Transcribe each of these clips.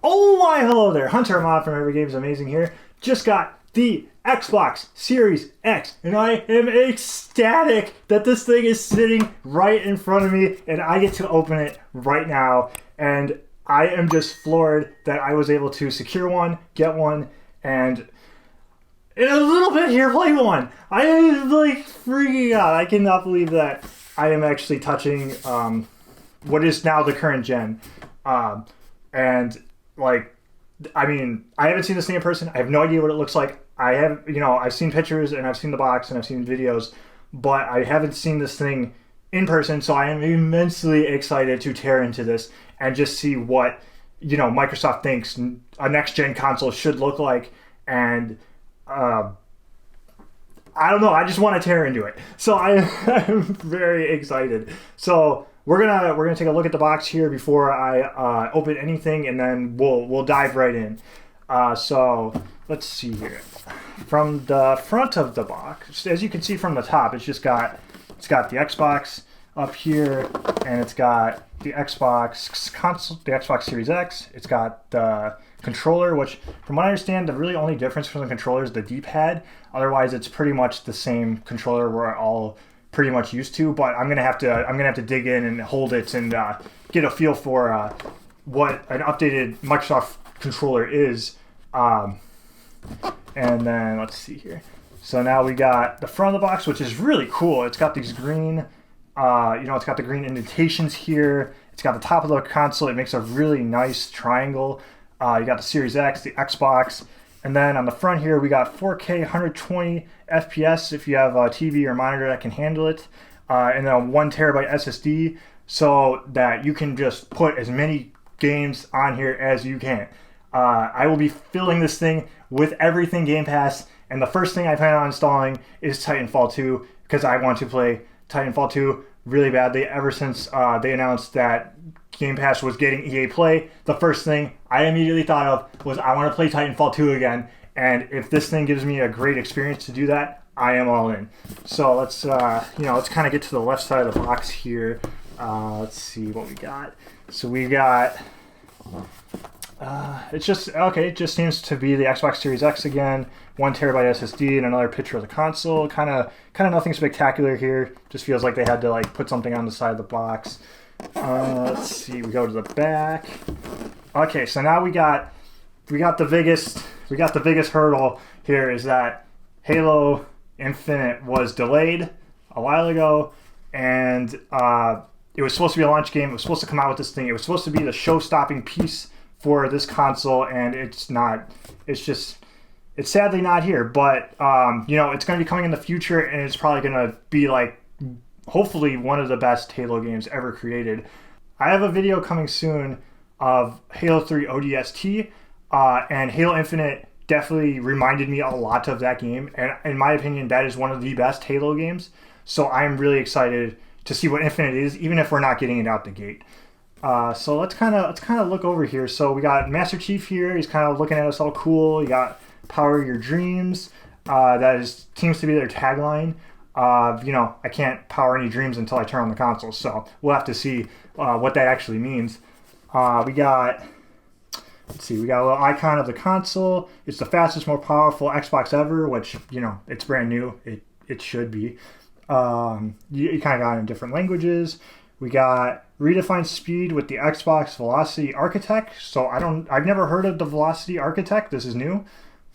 Oh my, hello there. Hunter Mod from Every Games Amazing here. Just got the Xbox Series X, and I am ecstatic that this thing is sitting right in front of me, and I get to open it right now. And I am just floored that I was able to secure one, get one, and in a little bit here, play one. I am like freaking out. I cannot believe that I am actually touching what is now the current gen. And like, I mean, I haven't seen this thing in person. I have no idea what it looks like. I have, I've seen pictures and I've seen the box and I've seen videos, but I haven't seen this thing in person. So I am immensely excited to tear into this and just see what, Microsoft thinks a next gen console should look like. And I don't know. I just want to tear into it. So I'm very excited. So we're gonna take a look at the box here before I open anything, and then we'll dive right in. So let's see here. From the front of the box, as you can see from the top, it's got the Xbox up here, and it's got the Xbox console, the Xbox Series X. It's got the controller, which from what I understand, the really only difference from the controller is the D-pad. Otherwise, it's pretty much the same controller we're all pretty much used to. But I'm gonna have to dig in and hold it and get a feel for what an updated Microsoft controller is. And then let's see here. So now we got the front of the box, which is really cool. It's got these green, it's got the green indentations here. It's got the top of the console. It makes a really nice triangle. You got the Series X, the Xbox, and then on the front here we got 4K 120 FPS if you have a TV or monitor that can handle it, and then a 1 terabyte SSD so that you can just put as many games on here as you can. I will be filling this thing with everything Game Pass, and the first thing I plan on installing is Titanfall 2 because I want to play Titanfall 2 really badly. Ever since they announced that Game Pass was getting EA Play, the first thing I immediately thought of was I want to play Titanfall 2 again, and if this thing gives me a great experience to do that, I am all in. So let's kind of get to the left side of the box here. Let's see what we got. So we got it just seems to be the Xbox Series X again, 1 terabyte SSD, and another picture of the console. Kind of nothing spectacular here. Just feels like they had to put something on the side of the box. Let's see. We go to the back. Okay, so now we got the biggest hurdle here is that Halo Infinite was delayed a while ago, and it was supposed to be a launch game. It was supposed to come out with this thing. It was supposed to be the show-stopping piece for this console, and it's not. It's sadly not here. But it's going to be coming in the future, and it's probably going to be hopefully one of the best Halo games ever created. I have a video coming soon of Halo 3 ODST, and Halo Infinite definitely reminded me a lot of that game, and in my opinion, that is one of the best Halo games. So I'm really excited to see what Infinite is, even if we're not getting it out the gate. So let's kind of look over here. So we got Master Chief here. He's kind of looking at us all cool. You got Power Your Dreams. Seems to be their tagline. I can't power any dreams until I turn on the console. So we'll have to see what that actually means. We got a little icon of the console. It's the fastest, more powerful Xbox ever, which, it's brand new. It should be. You kind of got it in different languages. We got redefined speed with the Xbox Velocity Architect. So I've never heard of the Velocity Architect. This is new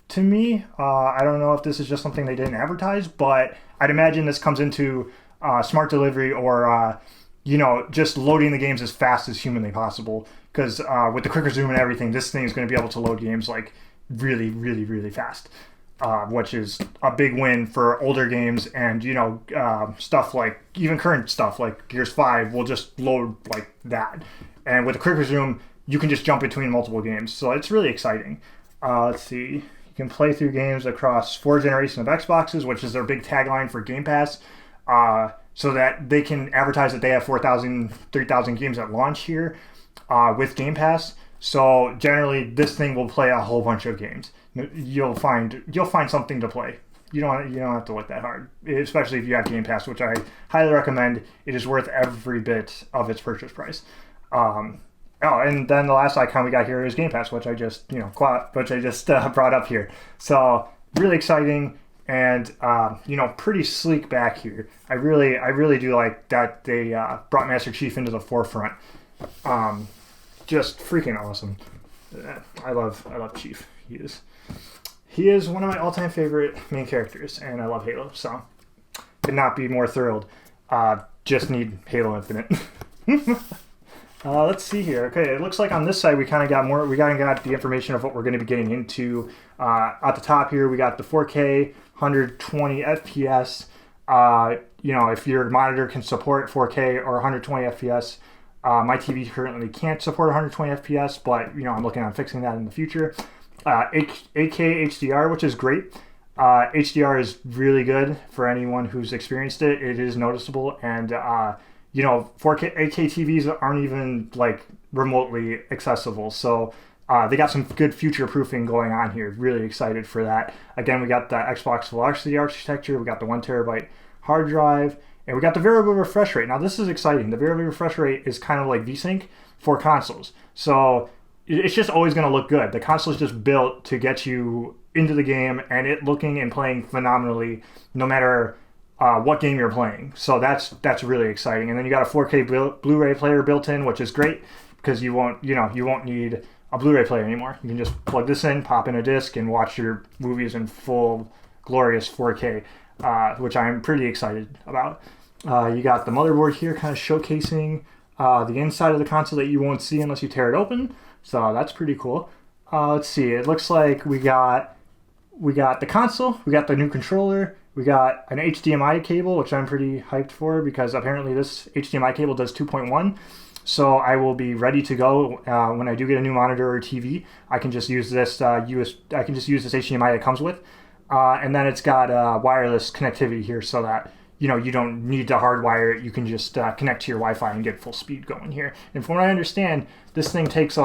to me. I don't know if this is just something they didn't advertise, but I'd imagine this comes into smart delivery or just loading the games as fast as humanly possible. Because with the quick resume and everything, this thing is going to be able to load games really, really, really fast, which is a big win for older games. And stuff like even current stuff like Gears 5 will just load like that. And with the quick resume, you can just jump between multiple games. So it's really exciting. Let's see. You can play through games across 4 generations of Xboxes, which is their big tagline for Game Pass, so that they can advertise that they have 4,000, 3,000 games at launch here with Game Pass. So generally, this thing will play a whole bunch of games. You'll find something to play. You don't have to look that hard, especially if you have Game Pass, which I highly recommend. It is worth every bit of its purchase price. Oh, and then the last icon we got here is Game Pass, which I just, brought up here. So really exciting and, pretty sleek back here. I really do like that they brought Master Chief into the forefront. Just freaking awesome. I love Chief. He is one of my all-time favorite main characters, and I love Halo, so could not be more thrilled. Just need Halo Infinite. Let's see here. Okay, it looks like on this side we kind of got more. We got the information of what we're going to be getting into. At the top here, we got the 4K, 120 FPS. If your monitor can support 4K or 120 FPS. My TV currently can't support 120 FPS, but I'm looking on fixing that in the future. 8K HDR, which is great. HDR is really good for anyone who's experienced it. It is noticeable, and 4K, 8K TVs aren't even like remotely accessible. So they got some good future proofing going on here. Really excited for that. Again, we got the Xbox Velocity architecture. We got the 1 terabyte hard drive, and we got the variable refresh rate. Now this is exciting. The variable refresh rate is kind of like VSync for consoles. So it's just always going to look good. The console is just built to get you into the game and it looking and playing phenomenally no matter what game you're playing. So that's really exciting. And then you got a 4K Blu-ray player built in, which is great because you won't need a Blu-ray player anymore. You can just plug this in, pop in a disc, and watch your movies in full glorious 4K, which I'm pretty excited about. You got the motherboard here kind of showcasing the inside of the console that you won't see unless you tear it open. So that's pretty cool. Let's see. It looks like we got the console, we got the new controller, we got an HDMI cable, which I'm pretty hyped for because apparently this HDMI cable does 2.1. So I will be ready to go when I do get a new monitor or TV. I can just use this HDMI it comes with, and then it's got wireless connectivity here, so that you don't need to hardwire it. You can just connect to your Wi-Fi and get full speed going here. And from what I understand, this thing is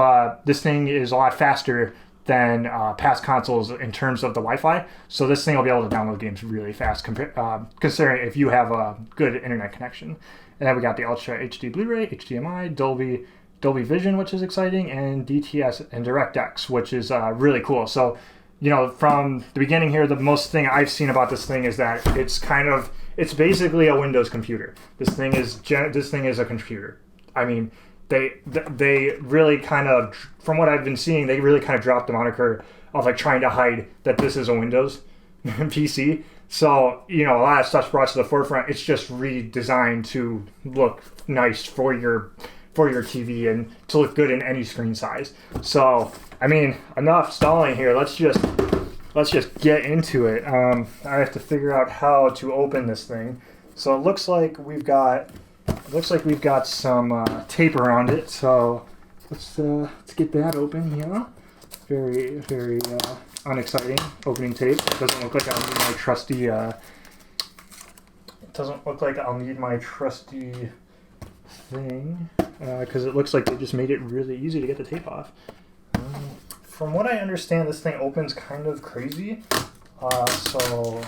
a lot faster than past consoles in terms of the Wi-Fi. So this thing will be able to download games really fast, considering if you have a good internet connection. And then we got the Ultra HD Blu-ray, HDMI, Dolby Vision, which is exciting, and DTS and DirectX, which is really cool. So, from the beginning here, the most thing I've seen about this thing is that it's basically a Windows computer. This thing is a computer. I mean, they really kind of, from what I've been seeing, they really kind of dropped the moniker of like trying to hide that this is a Windows PC. So, a lot of stuff's brought to the forefront. It's just redesigned to look nice for your TV and to look good in any screen size. So, I mean, enough stalling here. Let's just get into it. I have to figure out how to open this thing. So it looks like we've got some tape around it. So let's get that open here. Very, very unexciting opening tape. It doesn't look like I'll need my trusty. Thing because it looks like they just made it really easy to get the tape off. From what I understand, this thing opens kind of crazy. So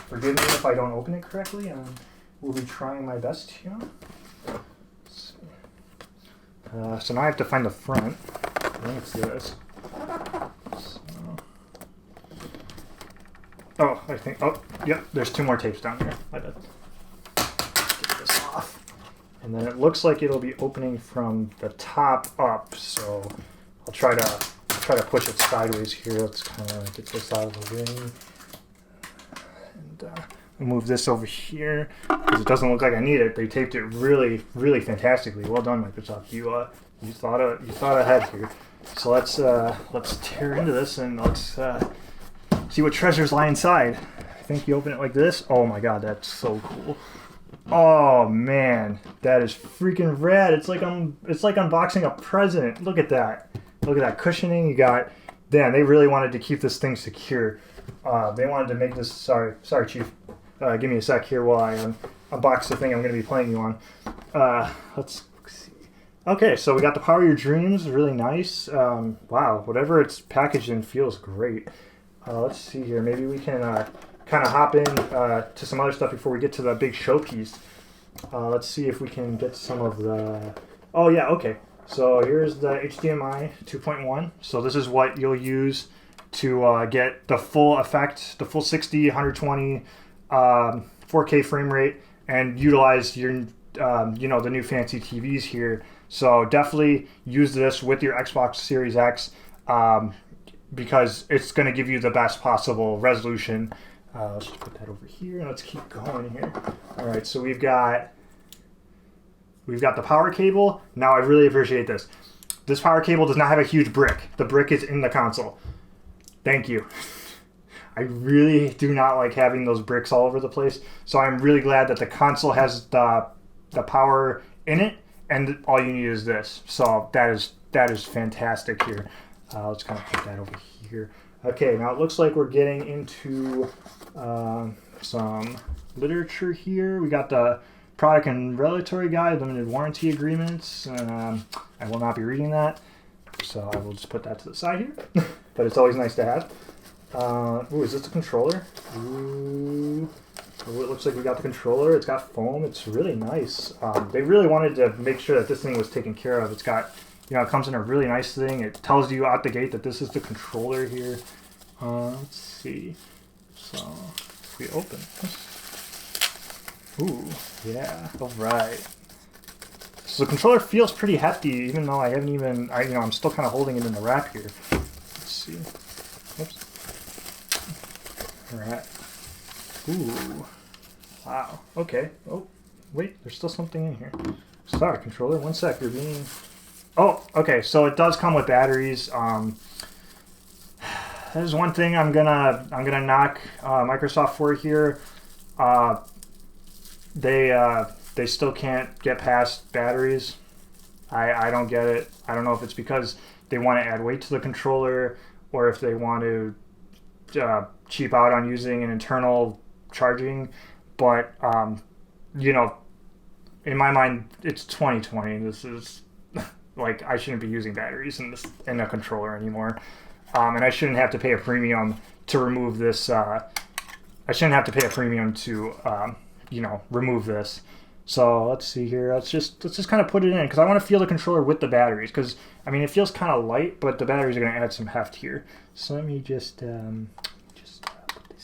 forgive me if I don't open it correctly. We'll be trying my best here. So now I have to find the front. Let's do this. Yep, there's 2 more tapes down here. My bad. Get this off. And then it looks like it'll be opening from the top up, so I'll try to push it sideways here. Let's kind of get this out of the way. And move this over here, because it doesn't look like I need it. They taped it really, really fantastically. Well done, Microsoft. You thought ahead here. So let's tear into this and let's see what treasures lie inside. I think you open it like this. Oh my god, that's so cool. Oh man, that is freaking rad. It's like unboxing a present. Look at that. Look at that cushioning. You got, damn, they really wanted to keep this thing secure. They wanted to make this, sorry Chief. Give me a sec here while I unbox the thing I'm going to be playing you on. Let's see. Okay, so we got the Power Your Dreams, really nice. Wow, whatever it's packaged in feels great. Let's see here. Maybe we can kind of hop in to some other stuff before we get to the big showpiece. Let's see if we can get some of the... Oh yeah, okay. So here's the HDMI 2.1. So this is what you'll use to get the full effect, the full 60, 120, 4K frame rate, and utilize your, you know, the new fancy TVs here. So definitely use this with your Xbox Series X because it's going to give you the best possible resolution. Let's just put that over here and let's keep going here. All right, so we've got the power cable. Now I really appreciate this. This power cable does not have a huge brick. The brick is in the console. Thank you. I really do not like having those bricks all over the place. So I'm really glad that the console has the power in it, and all you need is this. So that is fantastic here. Let's kind of put that over here. Okay, now it looks like we're getting into some literature here. We got the product and regulatory guide, limited warranty agreements. I will not be reading that, so I will just put that to the side here. But it's always nice to have. Ooh, is this the controller? Ooh. Oh, it looks like we got the controller. It's got foam. It's really nice. They really wanted to make sure that this thing was taken care of. It's got, you know, it comes in a really nice thing. It tells you out the gate that this is the controller here. Let's see. So if we open this. Ooh, yeah. All right. So the controller feels pretty hefty, even though I haven't even, you know, I'm still kind of holding it in the wrap here. Let's see. Oops. All right. Ooh. Wow. Okay. Oh, wait. There's still something in here. Sorry, controller. One sec. You're being. Oh, okay. So it does come with batteries. There's one thing I'm gonna knock Microsoft for here. They still can't get past batteries. I don't get it. I don't know if it's because they want to add weight to the controller, or if they want to cheap out on using an internal charging. But you know, in my mind, it's 2020. This is like, I shouldn't be using batteries in a controller anymore, and I shouldn't have to pay a premium to remove this. I shouldn't have to pay a premium to you know, remove this. So let's see here. Let's just kind of put it in, because I want to feel the controller with the batteries, because I mean, it feels kind of light, but the batteries are going to add some heft here. So let me just put this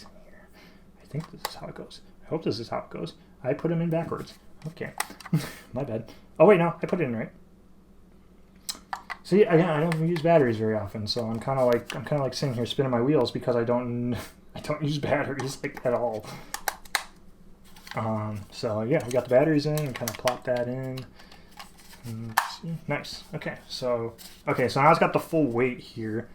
in here. I think this is how it goes. I hope this is how it goes. I put them in backwards. Okay, my bad. Oh wait, no, I put it in right. See, again, I don't use batteries very often, so I'm kind of like sitting here spinning my wheels because I don't use batteries like at all. So yeah, we got the batteries in and kind of plop that in. Let's see. Nice. Okay, so now it's got the full weight here.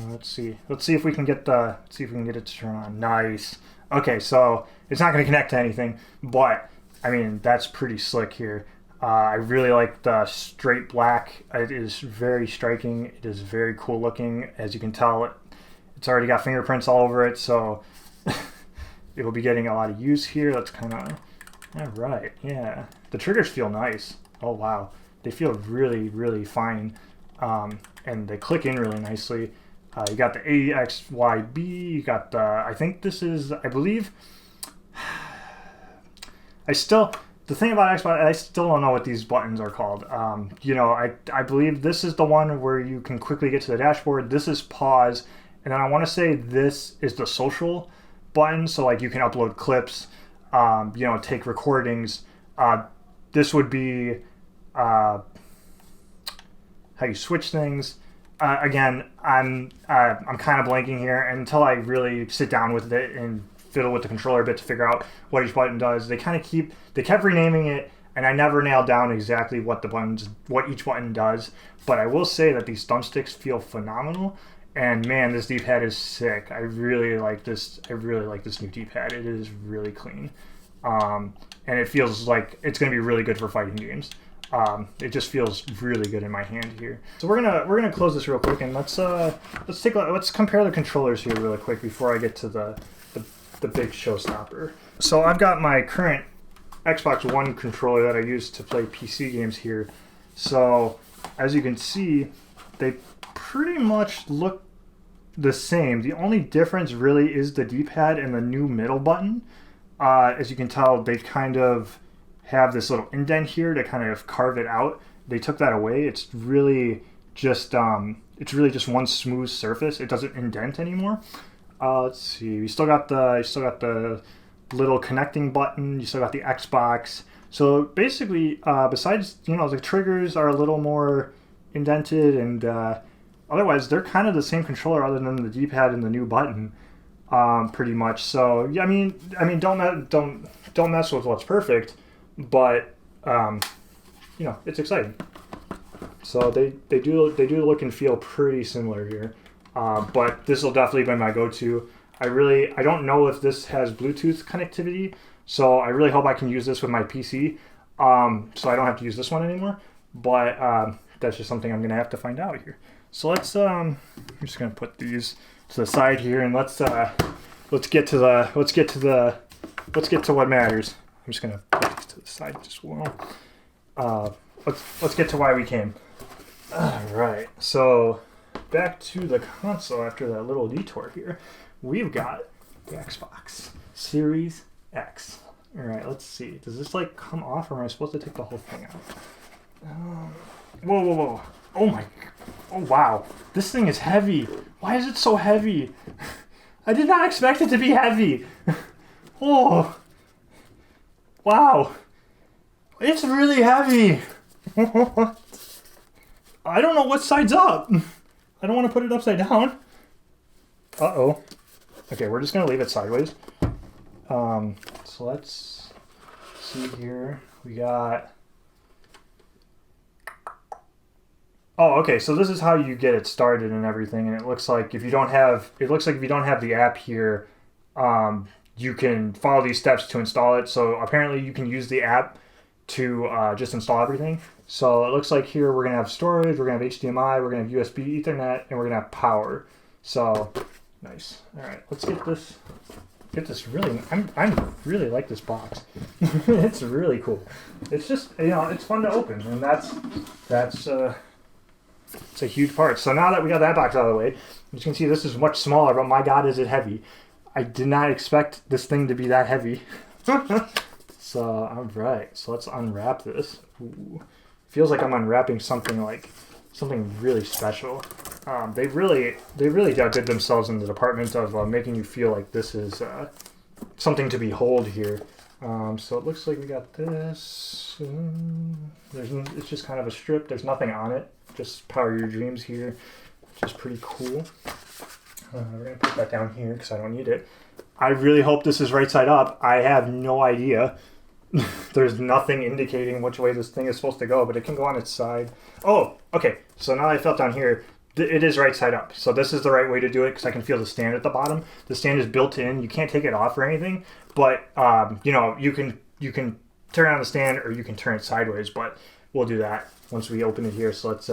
Let's see if we can get it to turn on. Nice. Okay, so it's not going to connect to anything, but I mean, that's pretty slick here. I really like the straight black. It is very striking. It is very cool looking. As you can tell, it's already got fingerprints all over it, so it will be getting a lot of use here. That's kind of, all right, yeah. The triggers feel nice. Oh, wow. They feel really, really fine, and they click in really nicely. You got the AXYB, you got the, I think this is, I believe, the thing about Xbox, I still don't know what these buttons are called. You know, I believe this is the one where you can quickly get to the dashboard. This is pause, and then I want to say this is the social button, so like you can upload clips, you know, take recordings. This would be how you switch things. Again, I'm kind of blanking here until I really sit down with it and fiddle with the controller a bit to figure out what each button does. They kept renaming it, and I never nailed down exactly what each button does. But I will say that these thumbsticks feel phenomenal. And man, this D-pad is sick. I really like this new D-pad. It is really clean, and it feels like it's going to be really good for fighting games. It just feels really good in my hand here. So we're gonna close this real quick, and let's compare the controllers here real quick before I get to the big showstopper. So I've got my current Xbox One controller that I use to play PC games here. So as you can see, they pretty much look the same. The only difference really is the D-pad and the new middle button. As you can tell, they kind of have this little indent here to kind of carve it out. they took that away. It's really just one smooth surface. It doesn't indent anymore. Let's see. You still got the little connecting button. You still got the Xbox. So basically, besides, the triggers are a little more indented, and otherwise they're kind of the same controller other than the D-pad and the new button, pretty much. So yeah, I mean, don't mess with what's perfect, but it's exciting. So they do look and feel pretty similar here, but this will definitely be my go-to. I don't know if this has Bluetooth connectivity, so I really hope I can use this with my PC, so I don't have to use this one anymore. But that's just something I'm gonna have to find out here. So let's I'm just gonna put these to the side here, and let's get to what matters. I'm just gonna put these to the side as well. Let's get to why we came. All right, so back to the console after that little detour here. We've got the Xbox Series X. All right, let's see. Does this like come off, or am I supposed to take the whole thing out? Whoa. Oh wow. This thing is heavy. Why is it so heavy? I did not expect it to be heavy. Oh. Wow. It's really heavy. I don't know what side's up. I don't want to put it upside down. Uh-oh. Okay, we're just going to leave it sideways. So let's see here. We got... Oh, okay, so this is how you get it started and everything, and it looks like if you don't have the app here, you can follow these steps to install it. So apparently you can use the app to just install everything. So it looks like here we're going to have storage, we're going to have HDMI, we're going to have USB, Ethernet, and we're going to have power. So nice. All right, let's get this really. I really like this box. It's really cool. It's just it's fun to open, and that's it's a huge part. So now that we got that box out of the way, you can see this is much smaller, but my God, is it heavy. I did not expect this thing to be that heavy. So, all right. So let's unwrap this. Ooh. Feels like I'm unwrapping something really special. They really outdid themselves in the department of making you feel like this is something to behold here. So it looks like we got this. It's just kind of a strip. There's nothing on it. Just Power Your Dreams here, which is pretty cool. We're going to put that down here because I don't need it. I really hope this is right side up. I have no idea. There's nothing indicating which way this thing is supposed to go, but it can go on its side. Oh, okay. So now that I felt down here, it is right side up. So this is the right way to do it because I can feel the stand at the bottom. The stand is built in. You can't take it off or anything, but you can turn on the stand or you can turn it sideways, but we'll do that once we open it here. So let's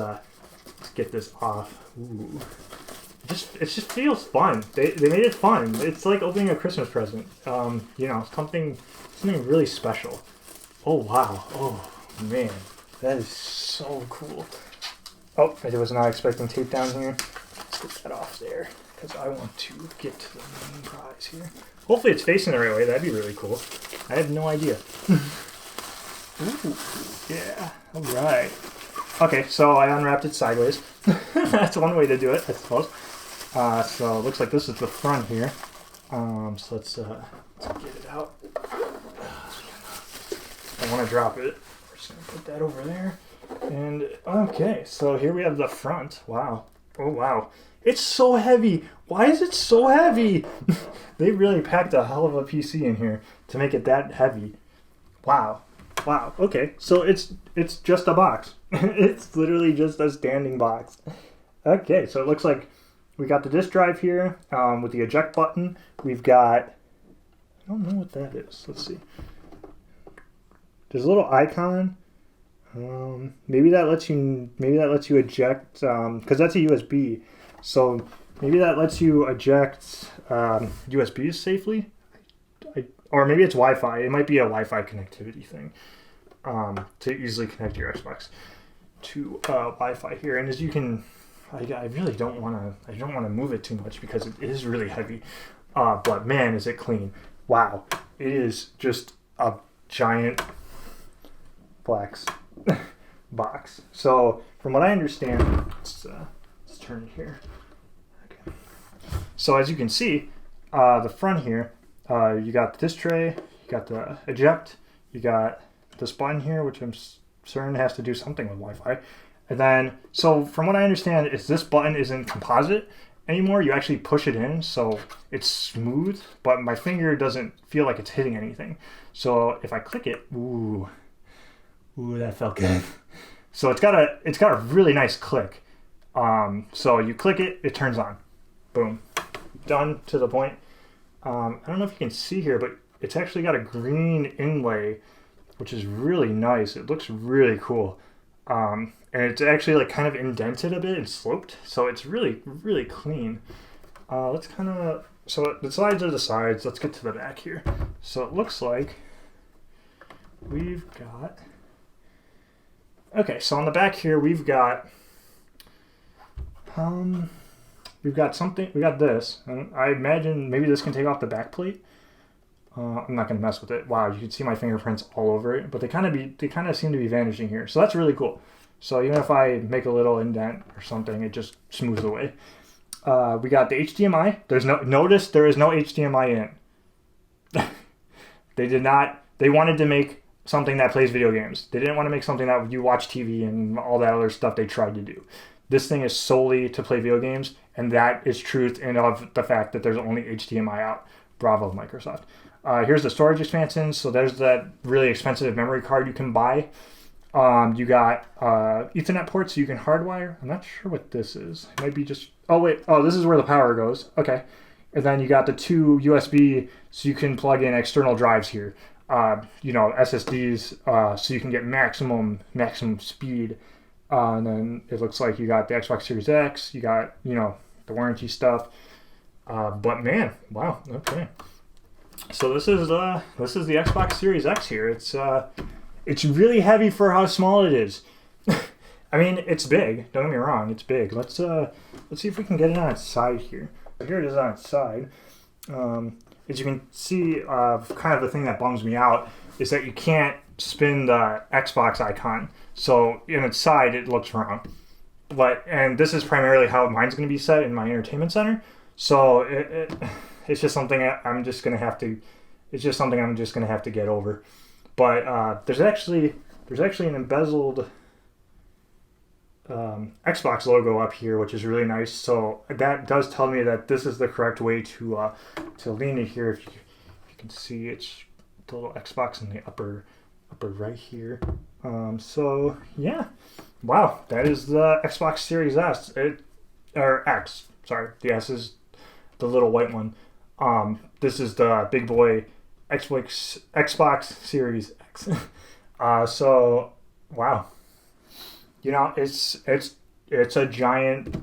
get this off. Ooh. It just feels fun. They made it fun. It's like opening a Christmas present. Something really special. Oh wow. Oh man, that is so cool. Oh, I was not expecting tape down here. Let's get that off there because I want to get to the main prize here. Hopefully it's facing the right way. That'd be really cool. I have no idea. Ooh, yeah. All right. Okay, so I unwrapped it sideways. That's one way to do it, I suppose. So it looks like this is the front here. So let's get it out. I don't want to drop it. We're just going to put that over there. And okay, so here we have the front. Wow. Oh, wow. It's so heavy. Why is it so heavy? They really packed a hell of a PC in here to make it that heavy. Wow. Wow. Okay, so it's just a box. It's literally just a standing box. Okay, so it looks like we got the disk drive here with the eject button. We've got, I don't know what that is. Let's see. There's a little icon. Maybe that lets you eject because that's a USB. So maybe that lets you eject USBs safely. Or maybe it's Wi-Fi. It might be a Wi-Fi connectivity thing to easily connect your Xbox to Wi-Fi here. And as you can, I really don't want to move it too much because it is really heavy. But man, is it clean! Wow, it is just a giant flex. box. So from what I understand, let's turn it here. Okay. So as you can see, the front here, you got this tray, you got the eject, you got this button here, which I'm certain has to do something with Wi-Fi. And then, so from what I understand, is this button isn't composite anymore. You actually push it in, so it's smooth, but my finger doesn't feel like it's hitting anything. So if I click it, ooh, that felt good. So it's got a really nice click. So you click it, it turns on. Boom, done to the point. I don't know if you can see here, but it's actually got a green inlay, which is really nice. It looks really cool. And it's actually like kind of indented a bit and sloped, so it's really, really clean. Let's kind of, so the sides are the sides. Let's get to the back here. So it looks like we've got, okay, so on the back here we've got something, we got this, and I imagine maybe this can take off the back plate. I'm not gonna mess with it. Wow, you can see my fingerprints all over it, but they kind of seem to be vanishing here. So that's really cool. So even if I make a little indent or something, it just smooths away. We got the HDMI. Notice there is no HDMI in. They wanted to make something that plays video games. They didn't want to make something that you watch TV and all that other stuff they tried to do. This thing is solely to play video games, and that is truth in of the fact that there's only HDMI out. Bravo, Microsoft. Here's the storage expansion. So there's that really expensive memory card you can buy. You got Ethernet ports so you can hardwire. I'm not sure what this is. It might be just, oh wait, oh, this is where the power goes. Okay. And then you got the two USB so you can plug in external drives here. SSDs so you can get maximum speed. And then it looks like you got the Xbox Series X, you got, the warranty stuff. But man, wow, okay. So this is the Xbox Series X here. It's really heavy for how small it is. I mean, it's big. Don't get me wrong, it's big. Let's see if we can get it on its side here. Here it is on its side. As you can see, kind of the thing that bums me out is that you can't spin the Xbox icon. So in its side, it looks wrong. And this is primarily how mine's going to be set in my entertainment center. So it's just something I'm just going to have to. It's just something I'm just going to have to get over. But there's actually an embezzled Xbox logo up here, which is really nice. So that does tell me that this is the correct way to lean it here. If you can see, it's the little Xbox in the upper right here. So yeah, wow, that is the Xbox Series S. Or X. Sorry, the S is the little white one. This is the big boy Xbox Series X. So wow, it's a giant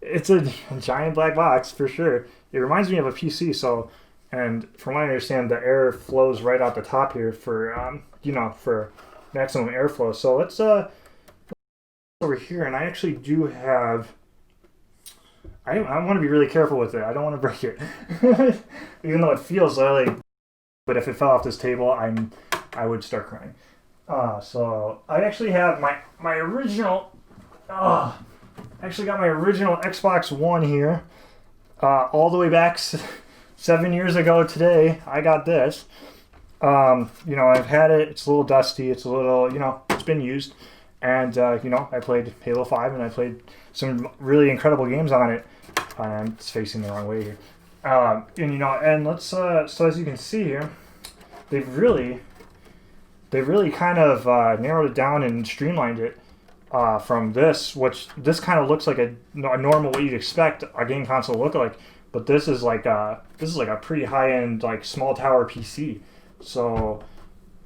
it's a giant black box for sure. It reminds me of a PC. So, and from what I understand, the air flows right out the top here for for maximum airflow. So let's over here, and I actually do have. I want to be really careful with it. I don't want to break it, even though it feels like. But if it fell off this table, I would start crying. So I actually have my original. I actually got my original Xbox One here, all the way back 7 years ago today. I got this. I've had it. It's a little dusty. It's a little, it's been used. And, I played Halo 5 and I played some really incredible games on it. I'm just facing the wrong way here. And let's, so as you can see here, they've really kind of narrowed it down and streamlined it from this, which this kind of looks like a normal what you'd expect a game console to look like. But this is like a pretty high-end, like small tower PC. So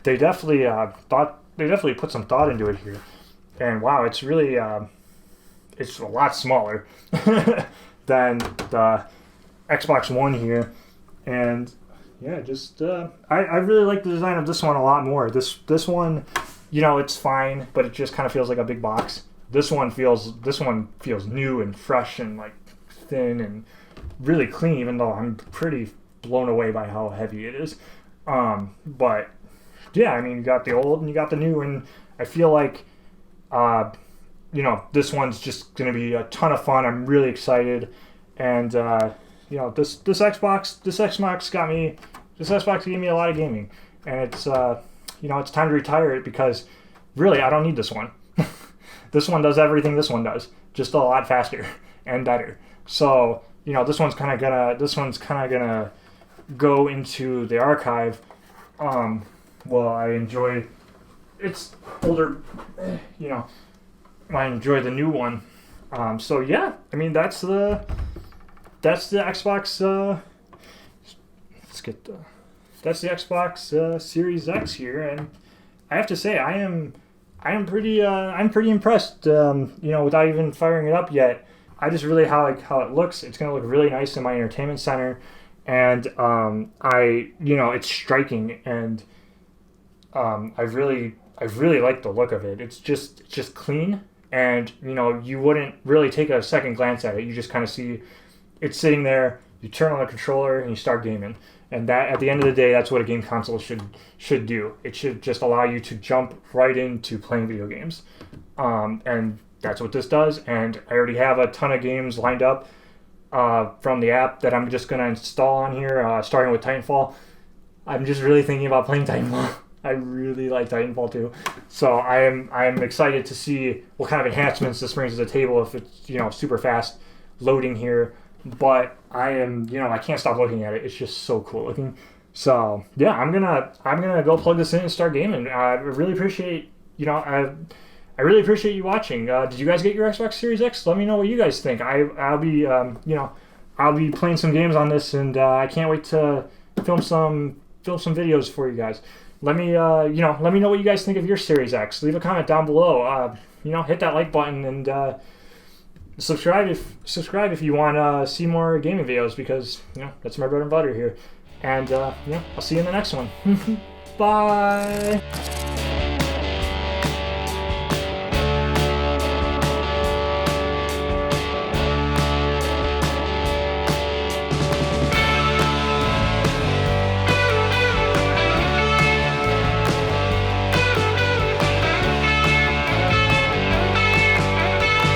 they definitely put some thought into it here. And wow, it's really it's a lot smaller than the Xbox One here. And yeah, just I really like the design of this one a lot more. This one, it's fine, but it just kind of feels like a big box. This one feels new and fresh and like thin and really clean, even though I'm pretty blown away by how heavy it is. But yeah, I mean, you got the old and you got the new, and I feel like, you know, this one's just going to be a ton of fun. I'm really excited. And, you know, this Xbox gave me a lot of gaming. And it's, you know, it's time to retire it because really I don't need this one. This one does everything this one does, just a lot faster and better. So, you know, this one's kind of gonna go into the archive. Well, I enjoy its older, you know, I enjoy the new one. So yeah, I mean that's the Xbox. That's the Xbox Series X here, and I have to say I'm pretty impressed. You know, without even firing it up yet, I just really how it looks. It's gonna look really nice in my entertainment center, and you know, it's striking, and I really like the look of it. It's just clean, and you know, you wouldn't really take a second glance at it. You just kind of see it's sitting there. You turn on the controller and you start gaming. And that, at the end of the day, that's what a game console should do. It should just allow you to jump right into playing video games. And that's what this does. And I already have a ton of games lined up from the app that I'm just going to install on here, starting with Titanfall. I'm just really thinking about playing Titanfall. I really like Titanfall 2. So I'm excited to see what kind of enhancements this brings to the table if it's, you know, super fast loading here. But I can't stop looking at it. It's just so cool looking. So yeah, I'm gonna go plug this in and start gaming. I really appreciate, you know, I really appreciate you watching. Did you guys get your Xbox Series X? Let me know what you guys think. I'll be you know, I'll be playing some games on this, and I can't wait to film some videos for you guys. Let me you know, let me know what you guys think of your Series X. Leave a comment down below. You know, hit that like button, and subscribe if you want to see more gaming videos, because you know that's my bread and butter here. And you know, I'll see you in the next one. Bye.